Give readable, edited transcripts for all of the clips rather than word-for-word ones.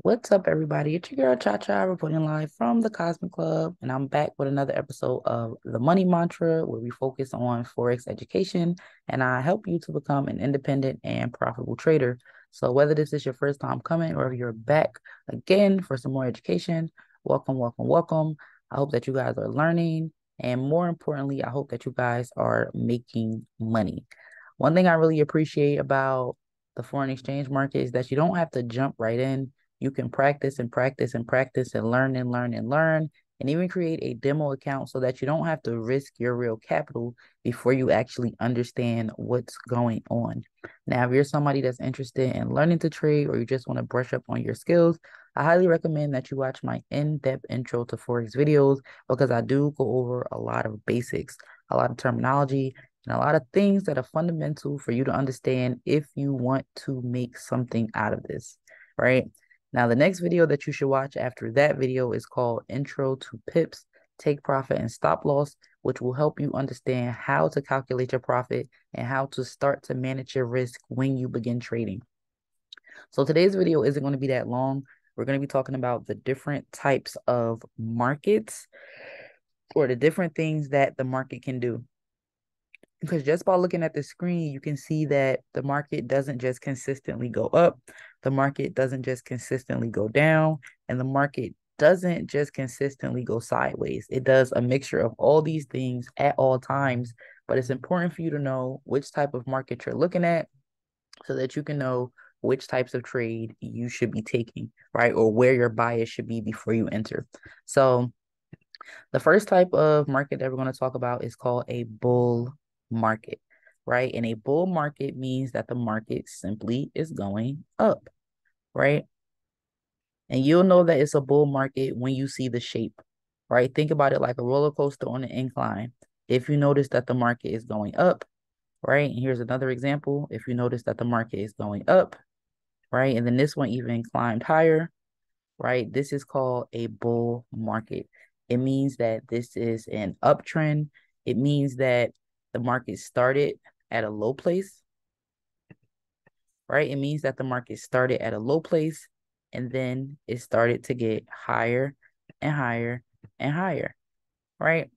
What's up, everybody? It's your girl Cha reporting live from the Cosmic Club, and I'm back with another episode of The Money Mantra, where we focus on Forex education and I help you to become an independent and profitable trader. So, whether this is your first time coming or if you're back again for some more education, welcome, welcome, welcome. I hope that you guys are learning, and more importantly, I hope that you guys are making money. One thing I really appreciate about the foreign exchange market is that you don't have to jump right in. You can practice and practice and practice and learn and learn and learn, and even create a demo account so that you don't have to risk your real capital before you actually understand what's going on. Now, if you're somebody that's interested in learning to trade or you just want to brush up on your skills, I highly recommend that you watch my in-depth intro to Forex videos because I do go over a lot of basics, a lot of terminology, and a lot of things that are fundamental for you to understand if you want to make something out of this, right? Now, the next video that you should watch after that video is called Intro to Pips, Take Profit and Stop Loss, which will help you understand how to calculate your profit and how to start to manage your risk when you begin trading. So today's video isn't going to be that long. We're going to be talking about the different types of markets or the different things that the market can do. Because just by looking at the screen, you can see that the market doesn't just consistently go up, the market doesn't just consistently go down, and the market doesn't just consistently go sideways. It does a mixture of all these things at all times, but it's important for you to know which type of market you're looking at so that you can know which types of trade you should be taking, right? Or where your bias should be before you enter. So the first type of market that we're going to talk about is called a bull market, right? And a bull market means that the market simply is going up, right? And you'll know that it's a bull market when you see the shape, right? Think about it like a roller coaster on an incline. If you notice that the market is going up, right? And here's another example. If you notice that the market is going up, right? And then this one even climbed higher, right? This is called a bull market. It means that this is an uptrend. It means that the market started at a low place, right? It means that the market started at a low place and then it started to get higher and higher and higher, right?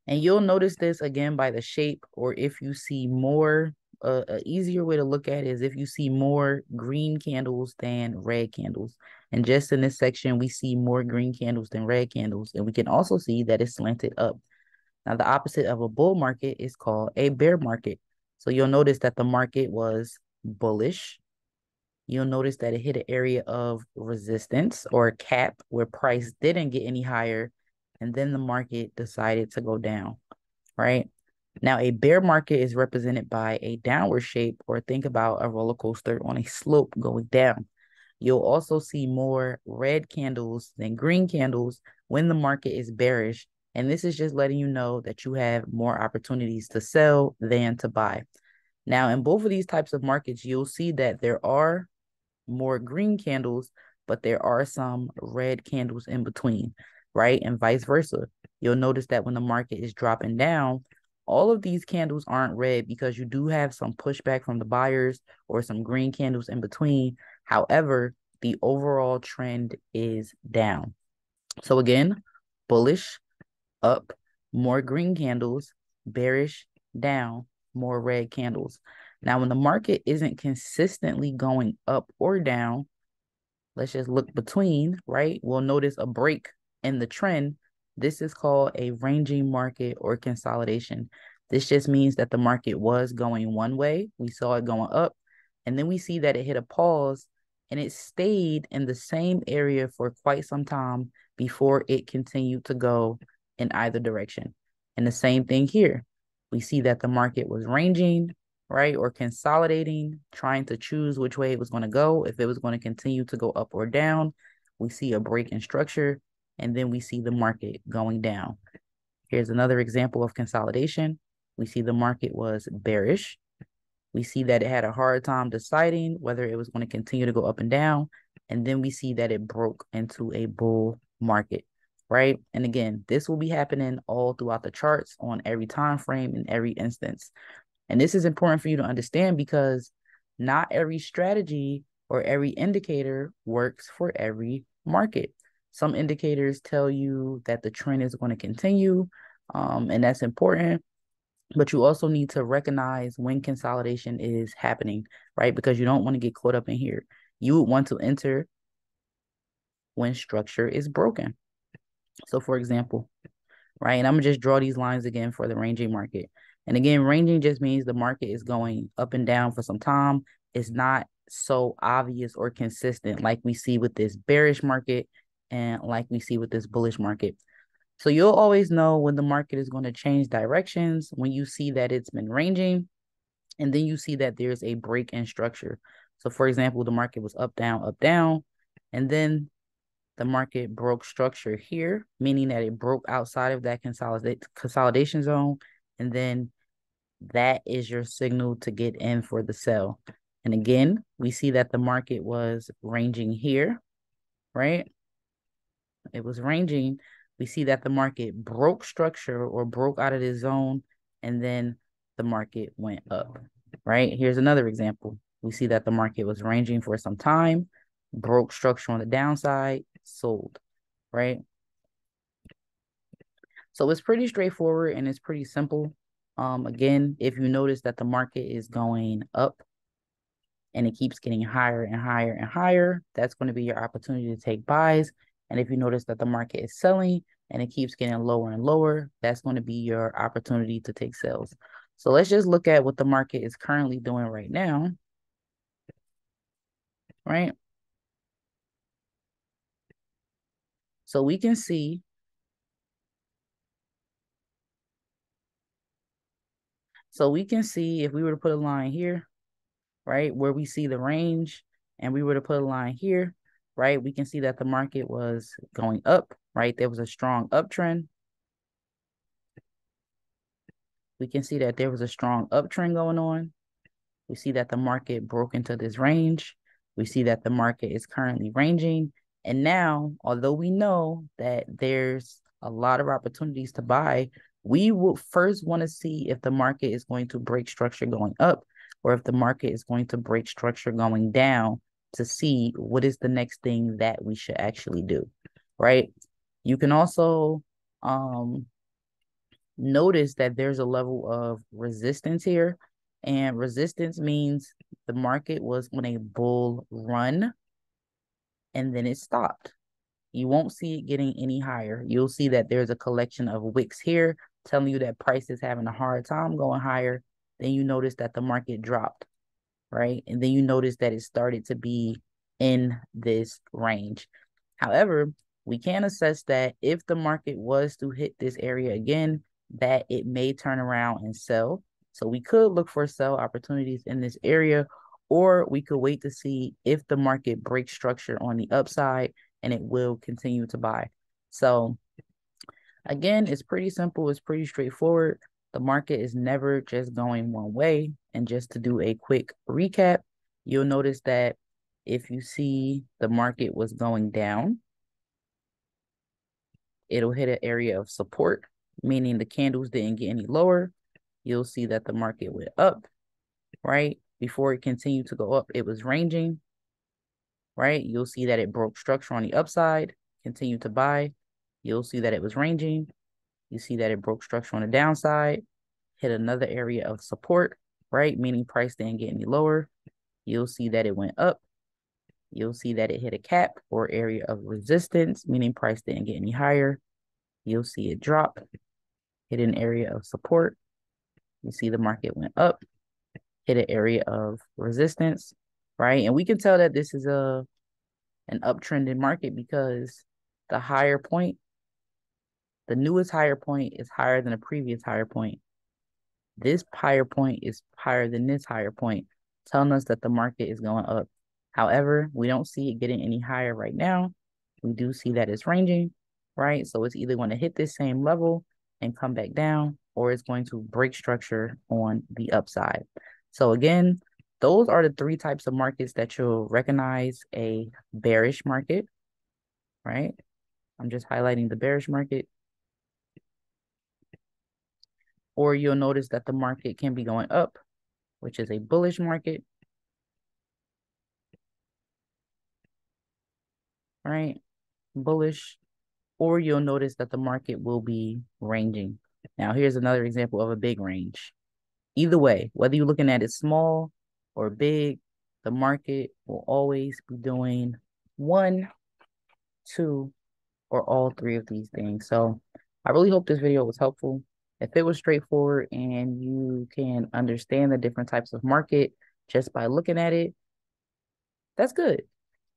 And you'll notice this again by the shape, or if you see more, an easier way to look at it is if you see more green candles than red candles. And just in this section, we see more green candles than red candles. And we can also see that it's slanted up. Now, the opposite of a bull market is called a bear market. So you'll notice that the market was bullish. You'll notice that it hit an area of resistance or a cap where price didn't get any higher. And then the market decided to go down, right? Now, a bear market is represented by a downward shape, or think about a roller coaster on a slope going down. You'll also see more red candles than green candles when the market is bearish. And this is just letting you know that you have more opportunities to sell than to buy. Now, in both of these types of markets, you'll see that there are more green candles, but there are some red candles in between, right? And vice versa. You'll notice that when the market is dropping down, all of these candles aren't red because you do have some pushback from the buyers or some green candles in between. However, the overall trend is down. So again, bullish, up, more green candles, bearish, down, more red candles. Now, when the market isn't consistently going up or down, let's just look between, right? We'll notice a break in the trend. This is called a ranging market or consolidation. This just means that the market was going one way. We saw it going up, and then we see that it hit a pause and it stayed in the same area for quite some time before it continued to go in either direction. And the same thing here. We see that the market was ranging, right? Or consolidating, trying to choose which way it was going to go, if it was going to continue to go up or down. We see a break in structure, and then we see the market going down. Here's another example of consolidation. We see the market was bearish. We see that it had a hard time deciding whether it was going to continue to go up and down. And then we see that it broke into a bull market, right? And again, this will be happening all throughout the charts on every time frame in every instance. And this is important for you to understand because not every strategy or every indicator works for every market. Some indicators tell you that the trend is going to continue, and that's important. But you also need to recognize when consolidation is happening, right? Because you don't want to get caught up in here. You would want to enter when structure is broken. So for example, right, and I'm going to just draw these lines again for the ranging market. And again, ranging just means the market is going up and down for some time. It's not so obvious or consistent like we see with this bearish market and like we see with this bullish market. So you'll always know when the market is going to change directions when you see that it's been ranging and then you see that there's a break in structure. So for example, the market was up, down, and then the market broke structure here, meaning that it broke outside of that consolidation zone. And then that is your signal to get in for the sell. And again, we see that the market was ranging here, right? It was ranging. We see that the market broke structure or broke out of this zone, and then the market went up, right? Here's another example. We see that the market was ranging for some time, broke structure on the downside, sold, right? So it's pretty straightforward and it's pretty simple. Again, if you notice that the market is going up and it keeps getting higher and higher and higher, that's going to be your opportunity to take buys. And if you notice that the market is selling and it keeps getting lower and lower, that's going to be your opportunity to take sales. So let's just look at what the market is currently doing right now, right? So we can see if we were to put a line here, right, where we see the range, and we were to put a line here, right, we can see that the market was going up, right? There was a strong uptrend. We can see that there was a strong uptrend going on. We see that the market broke into this range. We see that the market is currently ranging. And now, although we know that there's a lot of opportunities to buy, we will first want to see if the market is going to break structure going up or if the market is going to break structure going down to see what is the next thing that we should actually do, right? You can also notice that there's a level of resistance here. And resistance means the market was on a bull run and then it stopped. You won't see it getting any higher. You'll see that there's a collection of wicks here telling you that price is having a hard time going higher. Then you notice that the market dropped, right? And then you notice that it started to be in this range. However, we can assess that if the market was to hit this area again, that it may turn around and sell. So we could look for sell opportunities in this area, or we could wait to see if the market breaks structure on the upside and it will continue to buy. So again, it's pretty simple. It's pretty straightforward. The market is never just going one way. And just to do a quick recap, you'll notice that if you see the market was going down, it'll hit an area of support, meaning the candles didn't get any lower. You'll see that the market went up, right? Before it continued to go up, it was ranging, right? You'll see that it broke structure on the upside, continued to buy. You'll see that it was ranging. You see that it broke structure on the downside, hit another area of support, right? Meaning price didn't get any lower. You'll see that it went up. You'll see that it hit a cap or area of resistance, meaning price didn't get any higher. You'll see it drop, hit an area of support. You see the market went up, hit an area of resistance, right? And we can tell that this is an uptrending market because the higher point, the newest higher point is higher than the previous higher point. This higher point is higher than this higher point, telling us that the market is going up. However, we don't see it getting any higher right now. We do see that it's ranging, right? So it's either going to hit this same level and come back down, or it's going to break structure on the upside. So again, those are the three types of markets that you'll recognize: a bearish market, right? I'm just highlighting the bearish market. Or you'll notice that the market can be going up, which is a bullish market. right? Bullish, or you'll notice that the market will be ranging. Now, here's another example of a big range. Either way, whether you're looking at it small or big, the market will always be doing one, two, or all three of these things. So I really hope this video was helpful. If it was straightforward and you can understand the different types of market just by looking at it, that's good.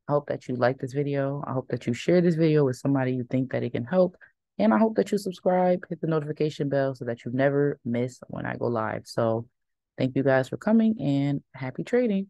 I hope that you like this video. I hope that you share this video with somebody you think that it can help. And I hope that you subscribe, hit the notification bell so that you never miss when I go live. So thank you guys for coming and happy trading.